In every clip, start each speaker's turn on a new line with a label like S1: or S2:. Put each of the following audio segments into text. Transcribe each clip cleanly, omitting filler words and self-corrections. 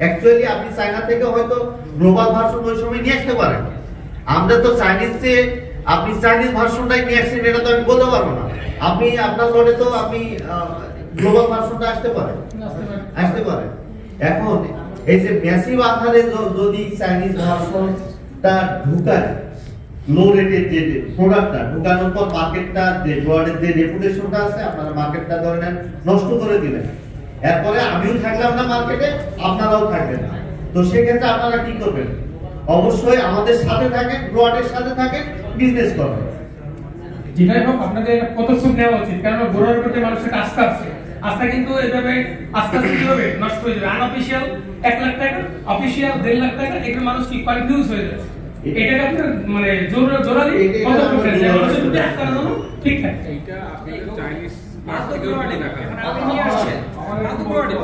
S1: Actually আপনি China থেকে হয়তো গ্লোবাল ভার্সন ওই সময় নিয়ে আসতে পারেন। আমরা তো চাইনিজে আপনি চাইনিজ ভার্সনটাই নিয়ে আসছেন এটা তো আমি বলতে পারবো না। আপনি আপনার লোডে তো আপনি গ্লোবাল ভার্সনটা আসতে পারে। এখন এই যে ম্যাসিভ আকারে যদি চাইনিজ ভার্সনটা ঢুকায় লো রেটের যে প্রোডাক্টটা ঢুকানোর পর মার্কেটটা যে ব্রডের যে রেপুটেশনটা আছে আপনারা মার্কেটটা ধরেন নষ্ট করে দিলেন, এরপরে আমিও থাকলাম না মার্কেটে, আপনারাও থাকবেন না। তো সেক্ষেত্রে আপনারা কি করবেন? অবশ্যই আমাদের সাথে থাকেন, ব্রডের সাথে থাকেন, বিজনেস করবেন।
S2: যেটাই হোক আপনাদের পদক্ষেপ নেওয়া উচিত, কারণ ব্রডের প্রতি মানুষের আস্থা আছে। আস্থা কিন্তু এভাবে আস্থা কিভাবে নষ্ট হয়ে যাবে? আনঅফিশিয়াল 1 লাখ টাকা, অফিশিয়াল 1.5 লাখ টাকা, এগুলো মানুষ কি কনফিউজ হয়ে যাচ্ছে। এটাকে আপনার মানে জোরালি পদক্ষেপ নেন মানুষের প্রতি আস্থা রাখুন। ঠিক আছে,
S3: এইটা আপনি চাইনিজ মার্কেটে আপনি নিয়ে আসছেন আমাদের ব্রডে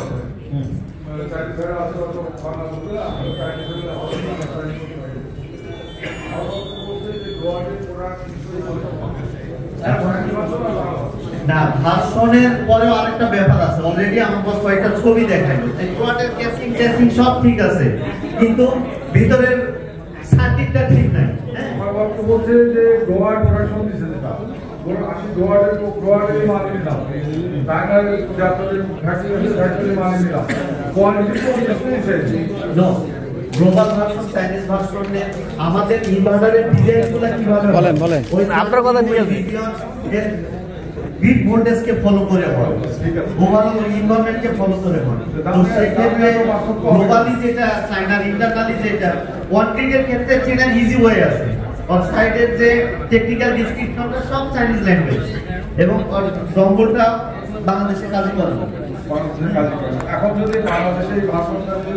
S1: না, ভার্সনের পরে আরেকটা ব্যাপার আছে। অলরেডি আমার বস কয়েকটা ছবি দেখাইলো, এই প্রোডাক্টের কেসিং সব ঠিক আছে, কিন্তু ভিতরের সার্কিটটা ঠিক নাই।
S4: আমার বাবা বলছে যে গোয়ার প্রোডাকশন দিছে যেটা আমি গোয়ারের মাল নিলাম, টাইগার জাতের ফ্যাক্টরি মাল নিলাম, কোয়ালিটি তো দিছে
S1: নো গ্লোবাল ভার্সন চাইনিজ ভার্সনে আমাদের ইনভার্টারের ডিজাইনগুলো কিভাবে বলেন ওই আপনার কথা নিয়ে বিট ভোল্টেজকে ফলো করে হয়, ওভারঅল ইনভারমেন্টকে ফলো করে হয়। তো সেক্ষেত্রে গ্লোবালি যেটা চায়নার ইন্টারনালি যেটা কোয়ান্টিটির ক্ষেত্রে যেটা ইজি ওয়ে আছে, অফসাইডের যে টেকনিক্যাল ডিসক্রিপশনটা সব চাইনিজ ল্যাঙ্গুয়েজ এবং ডম্বলটা বাংলাদেশে কাজ করে।
S4: এখন যদি বাংলাদেশে এই ভাষণটা যদি